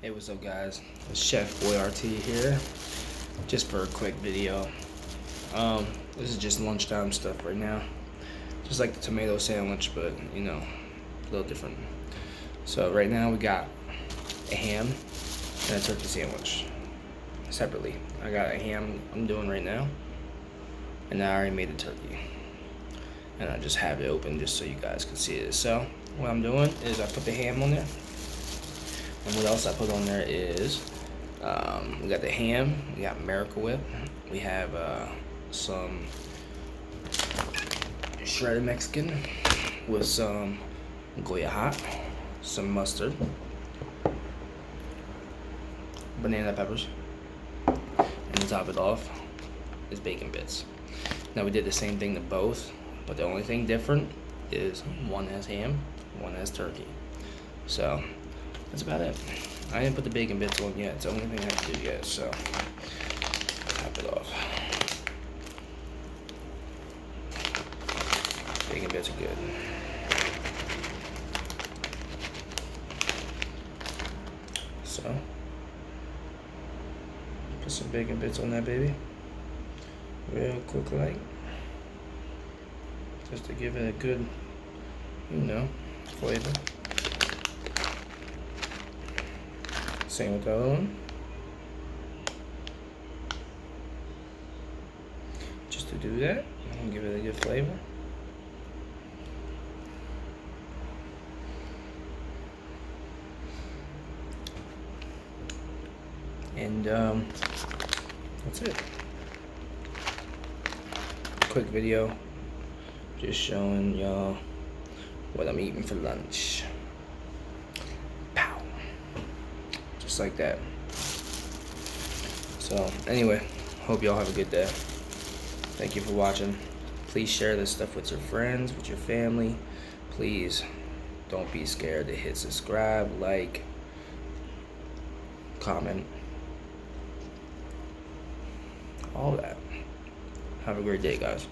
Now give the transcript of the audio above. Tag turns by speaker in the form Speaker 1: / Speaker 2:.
Speaker 1: Hey, what's up guys? It's ChefBoyarT here, just for a quick video. This is just lunchtime stuff right now. Just like the tomato sandwich, but you know, a little different. So right now we got a ham and a turkey sandwich separately. I got a ham I'm doing right now, and I already made the turkey. And I just have it open just so you guys can see it. So what I'm doing is I put the ham on there. And what else I put on there is, we got the ham, we got Miracle Whip, we have some shredded Mexican with some Goya hot, some mustard, banana peppers, and to top it off is bacon bits. Now we did the same thing to both, but the only thing different is one has ham, one has turkey. So that's about it. I didn't put the bacon bits on yet. It's the only thing I have to do yet, so top it off. Bacon bits are good. So put some bacon bits on that baby. Real quick like. Just to give it a good, flavor. Same with the other one. Just to do that and give it a good flavor. And that's it. Quick video, just showing y'all what I'm eating for lunch. Just like that. So anyway, hope y'all have a good day. Thank you for watching. Please share this stuff with your friends, with your family. Please don't be scared to hit subscribe, like, comment, all that. Have a great day, guys.